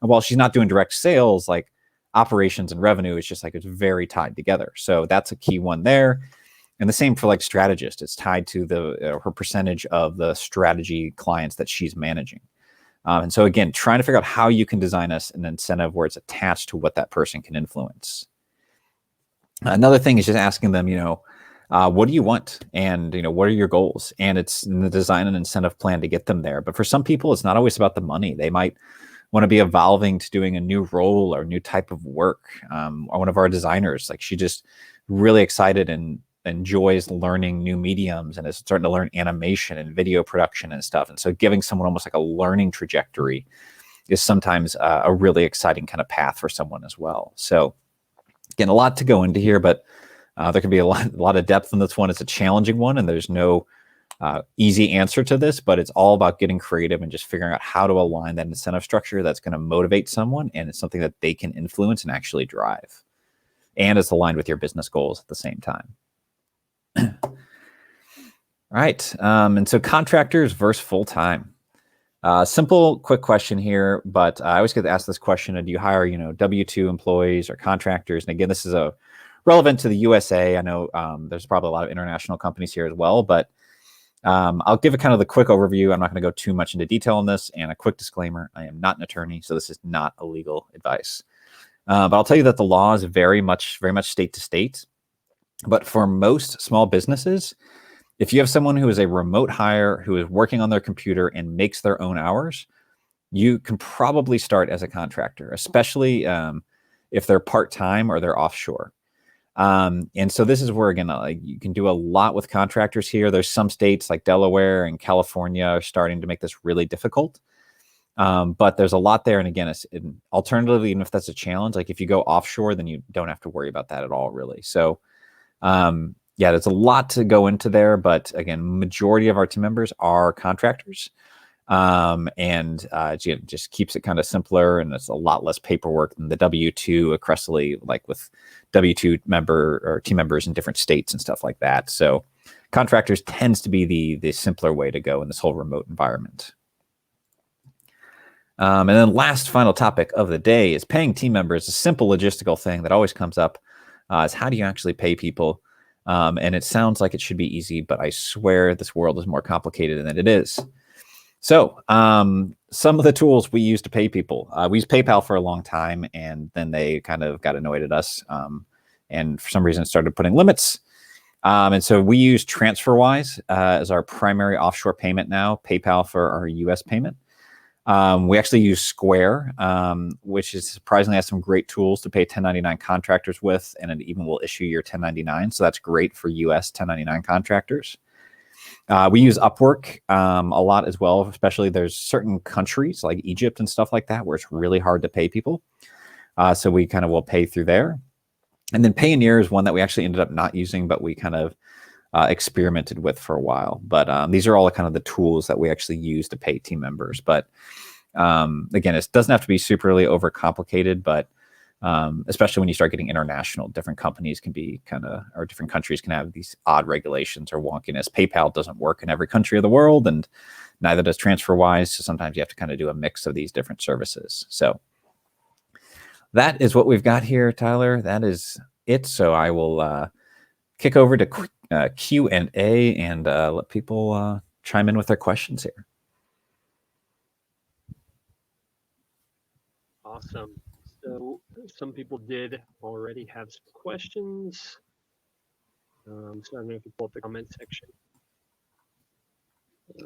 And while she's not doing direct sales, like operations and revenue is just like, it's very tied together. So that's a key one there. And the same for like strategist. It's tied to her percentage of the strategy clients that she's managing. And so again, trying to figure out how you can design an incentive where it's attached to what that person can influence. Another thing is just asking them, what do you want? And, what are your goals? And it's in the design and incentive plan to get them there. But for some people, it's not always about the money. They might want to be evolving to doing a new role or new type of work. Or one of our designers, like she just really excited and enjoys learning new mediums and is starting to learn animation and video production and stuff. And so giving someone almost like a learning trajectory is sometimes a really exciting kind of path for someone as well. So again, a lot to go into here, but there can be a lot of depth in this one. It's a challenging one, and there's no easy answer to this, but it's all about getting creative and just figuring out how to align that incentive structure that's going to motivate someone, and it's something that they can influence and actually drive. And it's aligned with your business goals at the same time. All right. And so contractors versus full-time. Simple, quick question here, but I always get asked this question: do you hire, W-2 employees or contractors? And again, this is relevant to the USA. I know there's probably a lot of international companies here as well, but I'll give it kind of the quick overview. I'm not going to go too much into detail on this. And a quick disclaimer: I am not an attorney, so this is not a legal advice. But I'll tell you that the law is very much state to state. But for most small businesses, if you have someone who is a remote hire, who is working on their computer and makes their own hours, you can probably start as a contractor, especially if they're part-time or they're offshore. And so this is where, again, you can do a lot with contractors here. There's some states like Delaware and California are starting to make this really difficult. But there's a lot there. And again, alternatively, even if that's a challenge, like if you go offshore, then you don't have to worry about that at all, really. So yeah, there's a lot to go into there, but again, majority of our team members are contractors. And it just keeps it kind of simpler, and it's a lot less paperwork than the W-2 aggressively, like with W-2 member or team members in different states and stuff like that. So contractors tends to be the simpler way to go in this whole remote environment. And then last final topic of the day is paying team members. A simple logistical thing that always comes up is how do you actually pay people? And it sounds like it should be easy, but I swear this world is more complicated than it is. So some of the tools we use to pay people, we used PayPal for a long time, and then they kind of got annoyed at us, and for some reason started putting limits. And so we use TransferWise as our primary offshore payment now, PayPal for our US payment. We actually use Square, which is surprisingly has some great tools to pay 1099 contractors with, and it even will issue your 1099. So that's great for US 1099 contractors. We use Upwork a lot as well, especially there's certain countries like Egypt and stuff like that where it's really hard to pay people. So we kind of will pay through there. And then Payoneer is one that we actually ended up not using, but we kind of experimented with for a while. But these are all kind of the tools that we actually use to pay team members. But again, it doesn't have to be superly overcomplicated, but especially when you start getting international, different companies can be or different countries can have these odd regulations or wonkiness. PayPal doesn't work in every country of the world, and neither does TransferWise. So sometimes you have to kind of do a mix of these different services. So that is what we've got here, Tyler. That is it. So I will kick over to Q&A and let people chime in with their questions here. Awesome. So some people did already have some questions. So I don't know if you pull up the comment section.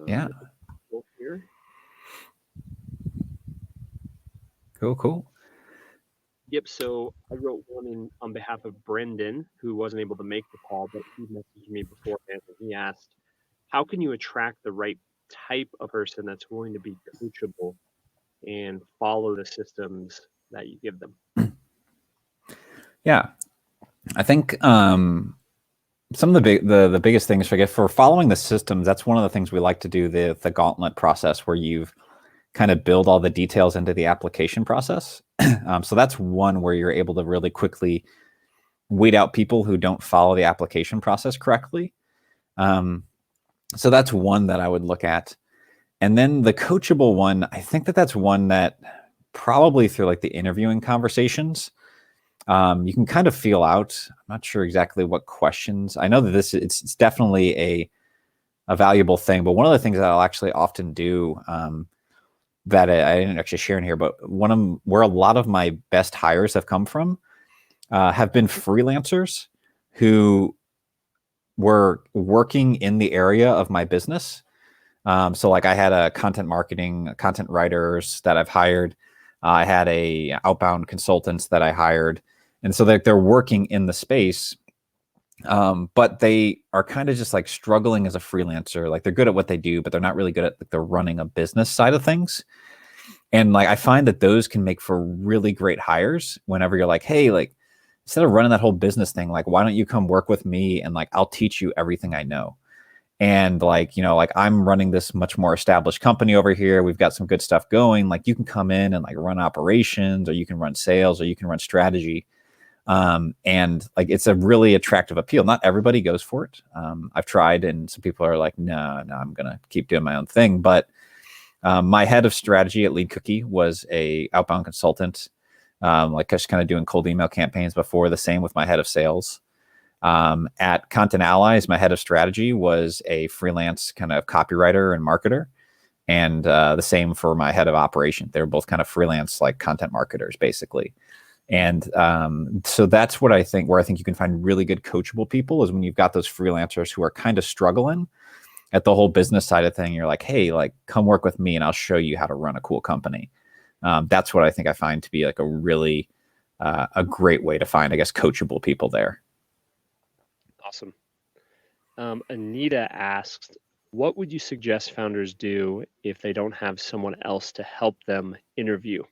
Yeah. Here. Cool. Yep. So I wrote one on behalf of Brendan, who wasn't able to make the call, but he messaged me beforehand, and he asked, "How can you attract the right type of person that's willing to be coachable and follow the systems that you give them?" Yeah, I think some of the biggest things for following the systems, that's one of the things we like to do, the gauntlet process, where you've kind of build all the details into the application process. So that's one where you're able to really quickly weed out people who don't follow the application process correctly. So that's one that I would look at. And then the coachable one, I think that's one that probably through like the interviewing conversations, you can kind of feel out. I'm not sure exactly what questions. I know that it's definitely a valuable thing, but one of the things that I'll actually often do that I didn't actually share in here, but where a lot of my best hires have come from have been freelancers who were working in the area of my business. So like I had a content writers that I've hired. I had a outbound consultants that I hired. And so they're working in the space, but they are kind of just like struggling as a freelancer. Like they're good at what they do, but they're not really good at like the running a business side of things. And like I find that those can make for really great hires whenever you're like, hey, like instead of running that whole business thing, like why don't you come work with me and like I'll teach you everything I know. And like, like I'm running this much more established company over here. We've got some good stuff going. Like you can come in and like run operations, or you can run sales, or you can run strategy. And like it's a really attractive appeal. Not everybody goes for it. I've tried, and some people are like, no, I'm gonna keep doing my own thing. But my head of strategy at Lead Cookie was a outbound consultant, like just kind of doing cold email campaigns before. The same with my head of sales. At Content Allies, my head of strategy was a freelance kind of copywriter and marketer. And the same for my head of operation. They were both kind of freelance, like content marketers, basically. And so that's what I think, where I think you can find really good coachable people, is when you've got those freelancers who are kind of struggling at the whole business side of thing. You're like, hey, like come work with me and I'll show you how to run a cool company. That's what I think I find to be like a really a great way to find, I guess, coachable people there. Awesome. Anita asks, what would you suggest founders do if they don't have someone else to help them interview?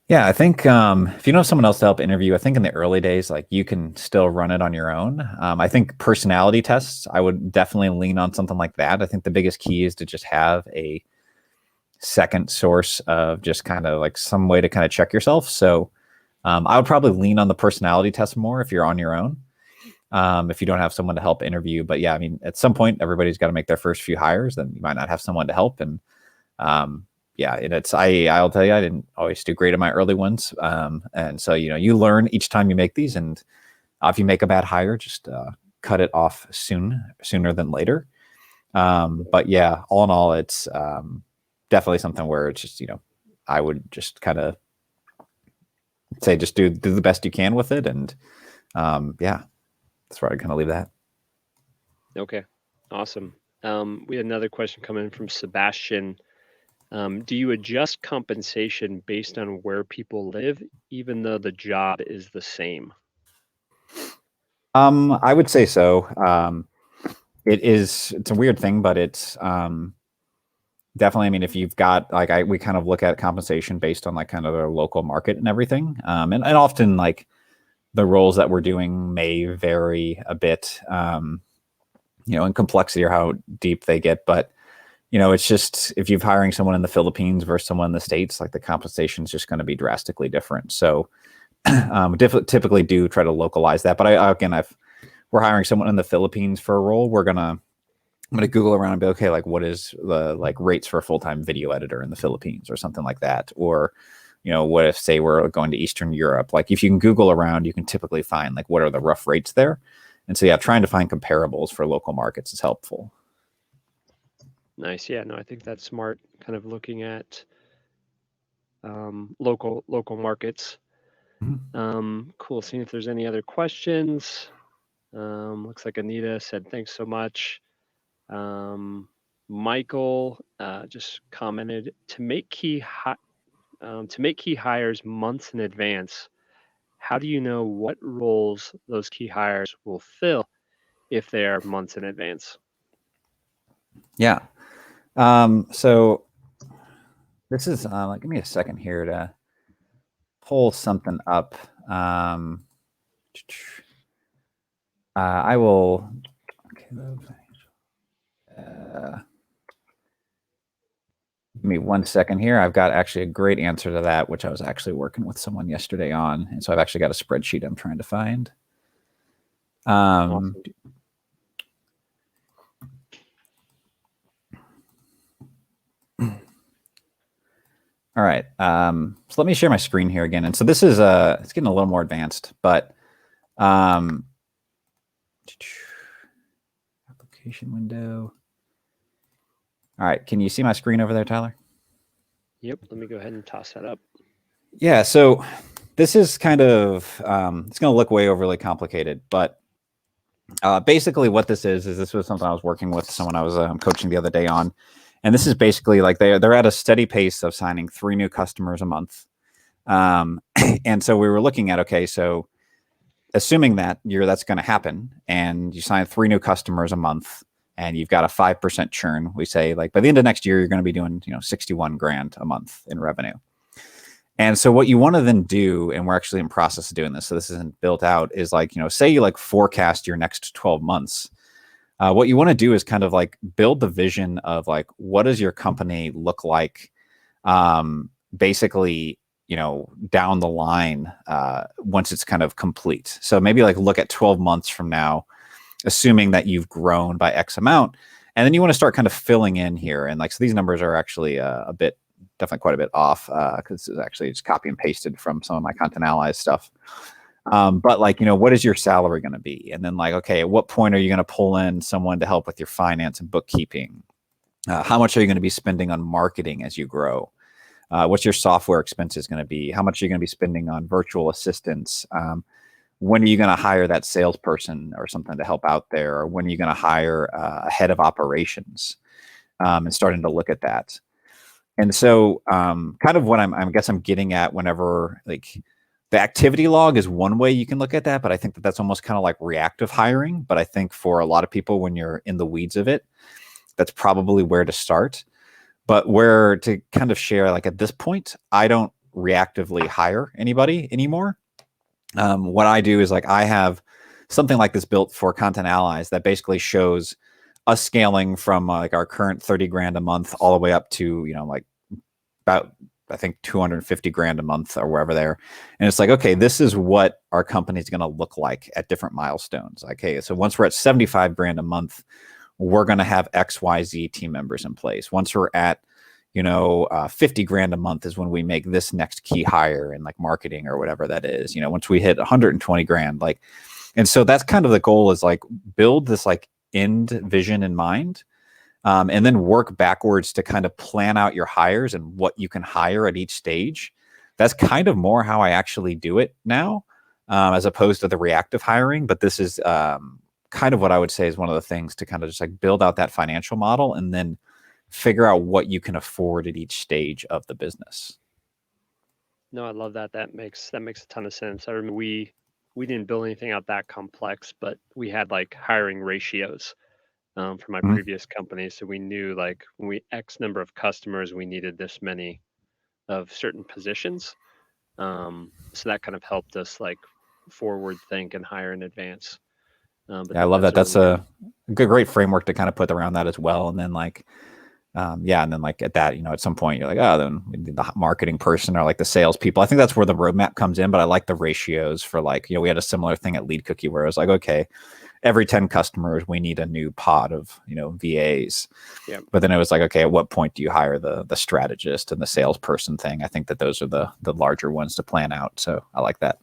Yeah, I think if you know someone else to help interview, I think in the early days, like you can still run it on your own. I think personality tests, I would definitely lean on something like that. I think the biggest key is to just have a second source of just kind of like some way to kind of check yourself. So I would probably lean on the personality test more if you're on your own, if you don't have someone to help interview. But yeah, I mean, at some point, everybody's got to make their first few hires, then you might not have someone to help. And yeah, and I'll tell you, I didn't always do great in my early ones. And so, you learn each time you make these, and If you make a bad hire, just cut it off sooner than later. But yeah, all in all, it's definitely something where it's just, I would just kind of say, just do the best you can with it. And yeah, that's where I kind of leave that. Okay, awesome. We had another question come in from Sebastian. Do you adjust compensation based on where people live, even though the job is the same? I would say so. It's a weird thing, but it's definitely, I mean, if you've got we kind of look at compensation based on like kind of their local market and everything. And often like the roles that we're doing may vary a bit, in complexity or how deep they get. But, it's just, if you're hiring someone in the Philippines versus someone in the States, like the compensation is just going to be drastically different. So typically do try to localize that. But if we're hiring someone in the Philippines for a role, I'm gonna Google around and be okay, like what is the like rates for a full-time video editor in the Philippines or something like that. Or, what if say we're going to Eastern Europe? Like if you can Google around, you can typically find like what are the rough rates there. And so yeah, trying to find comparables for local markets is helpful. Nice. Yeah, no, I think that's smart. Kind of looking at local markets. Cool. Seeing if there's any other questions. Looks like Anita said thanks so much. Michael just commented to make key hires months in advance. How do you know what roles those key hires will fill if they are months in advance? Yeah. So this is give me a second here to pull something up. I will. Okay, give me 1 second here. I've got actually a great answer to that, which I was actually working with someone yesterday on, and so I've actually got a spreadsheet I'm trying to find. Awesome. All right. So let me share my screen here again. And so this is it's getting a little more advanced, but application window. All right. Can you see my screen over there, Tyler? Yep. Let me go ahead and toss that up. Yeah. So this is kind of it's going to look way overly complicated, but basically what this is this was something I was working with someone I was coaching the other day on. And this is basically like they're at a steady pace of signing 3 new customers a month. And so we were looking at, okay, so assuming that that's going to happen and you sign 3 new customers a month and you've got a 5% churn, we say like by the end of next year, you're going to be doing, 61 grand a month in revenue. And so what you want to then do, and we're actually in process of doing this, so this isn't built out, is like, say you like forecast your next 12 months. What you want to do is kind of like build the vision of like, what does your company look like basically, down the line once it's kind of complete. So maybe like look at 12 months from now, assuming that you've grown by X amount. And then you want to start kind of filling in here. And like, so these numbers are actually definitely quite a bit off because it's actually just copy and pasted from some of my Content Allies stuff. But like, what is your salary going to be? And then like, okay, at what point are you going to pull in someone to help with your finance and bookkeeping? How much are you going to be spending on marketing as you grow? What's your software expenses going to be? How much are you going to be spending on virtual assistants? When are you going to hire that salesperson or something to help out there? Or when are you going to hire a head of operations? And starting to look at that. And so kind of what I guess I'm getting at whenever like the activity log is one way you can look at that, but I think that that's almost kind of like reactive hiring. But I think for a lot of people, when you're in the weeds of it, that's probably where to start. But where to kind of share, like at this point, I don't reactively hire anybody anymore. What I do is like I have something like this built for Content Allies that basically shows us scaling from like our current 30 grand a month all the way up to, like about, I think 250 grand a month or wherever there. And it's like, okay, this is what our company is going to look like at different milestones. Okay, so once we're at 75 grand a month, we're going to have XYZ team members in place. Once we're at, 50 grand a month is when we make this next key hire in like marketing or whatever that is. Once we hit 120 grand, like And so that's kind of the goal, is like build this like end vision in mind, and then work backwards to kind of plan out your hires and what you can hire at each stage. That's kind of more how I actually do it now, as opposed to the reactive hiring. But this is kind of what I would say is one of the things to kind of just like build out that financial model and then figure out what you can afford at each stage of the business. No, I love that. That makes a ton of sense. I remember we didn't build anything out that complex, but we had like hiring ratios for my Mhm. previous company. So we knew like when we X number of customers, we needed this many of certain positions. So that kind of helped us like forward think and hire in advance. But Yeah, I love that's that. a That's really good. a good, great framework to kind of put around that as well. And then like, yeah, and then like at that, at some point you're like, oh, then we need the marketing person or like the salespeople. I think that's where the roadmap comes in. But I like the ratios for like, we had a similar thing at Lead Cookie where it was like, okay, every 10 customers, we need a new pod of, VAs. Yeah. But then it was like, okay, at what point do you hire the strategist and the salesperson thing? I think that those are the larger ones to plan out. So I like that.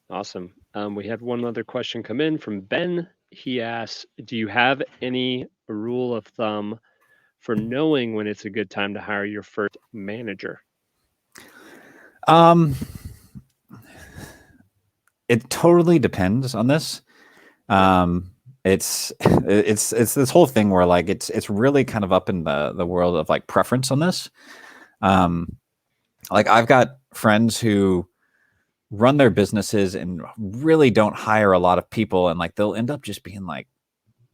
Awesome. We had one other question come in from Ben. He asks, do you have any rule of thumb for knowing when it's a good time to hire your first manager? Um, it totally depends on this. It's this whole thing where like it's really kind of up in the world of like preference on this. Like I've got friends who run their businesses and really don't hire a lot of people, and like they'll end up just being like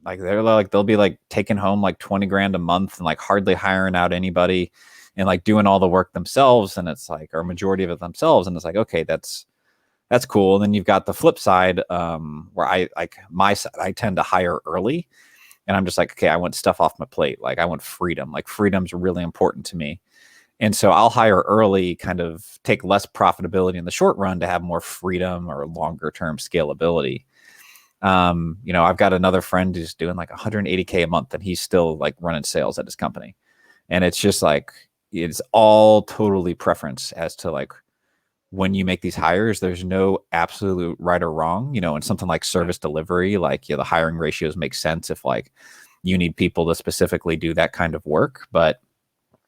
they'll be like taking home like 20 grand a month and like hardly hiring out anybody and like doing all the work themselves, and it's like, or majority of it themselves, and it's like, okay, that's cool. And then you've got the flip side, where I tend to hire early, and I'm just like, okay, I want stuff off my plate. Like I want freedom. Like freedom's really important to me. And so I'll hire early, kind of take less profitability in the short run to have more freedom or longer term scalability. I've got another friend who's doing like 180K a month and he's still like running sales at his company. And it's just like, it's all totally preference as to like when you make these hires. There's no absolute right or wrong, and something like service delivery, like, the hiring ratios make sense if like you need people to specifically do that kind of work. But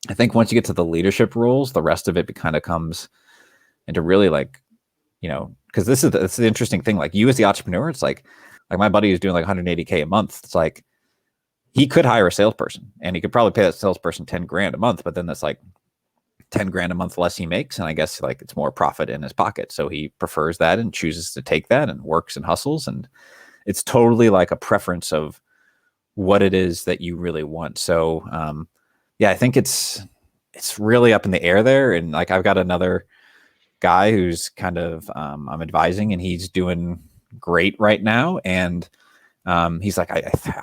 I think once you get to the leadership roles, the rest of it kind of comes into really like, because this is the interesting thing. Like you as the entrepreneur, it's like my buddy who's doing like 180K a month. It's like he could hire a salesperson and he could probably pay that salesperson 10 grand a month, but then that's like 10 grand a month less he makes. And I guess like it's more profit in his pocket. So he prefers that and chooses to take that and works and hustles. And it's totally like a preference of what it is that you really want. So, yeah, I think it's really up in the air there. And like, I've got another guy who's kind of, I'm advising, and he's doing great right now. And he's like,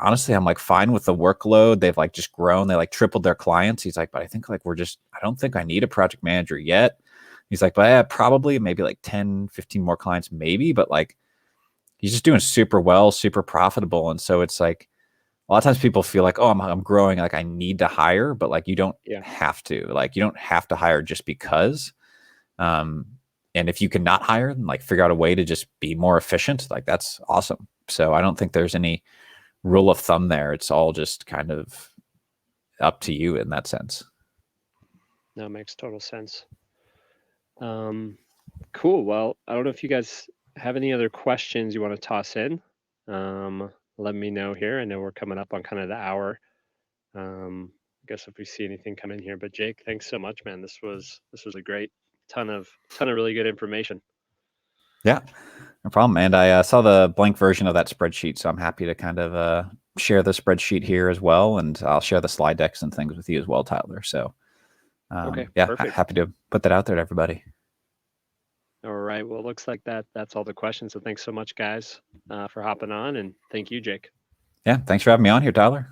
honestly, I'm like fine with the workload. They've like just grown. They like tripled their clients. He's like, but I think like I don't think I need a project manager yet. He's like, but yeah, probably maybe like 10, 15 more clients, maybe. But like, he's just doing super well, super profitable. And so it's like, a lot of times people feel like, oh, I'm growing, like I need to hire, but like you don't have to. Like you don't have to hire just because. And if you cannot hire, then like figure out a way to just be more efficient. Like that's awesome. So I don't think there's any rule of thumb there. It's all just kind of up to you in that sense. No, it makes total sense. Cool. Well, I don't know if you guys have any other questions you want to toss in. Let me know here. I know we're coming up on kind of the hour. I guess if we see anything come in here. But Jake, thanks so much, man. This was a great ton of really good information. Yeah, no problem. And I saw the blank version of that spreadsheet, so I'm happy to kind of share the spreadsheet here as well, and I'll share the slide decks and things with you as well, Tyler. So, Okay, yeah, perfect. happy to put that out there to everybody. All right. Well, it looks like that's all the questions. So thanks so much, guys, for hopping on, and thank you, Jake. Yeah, thanks for having me on here, Tyler.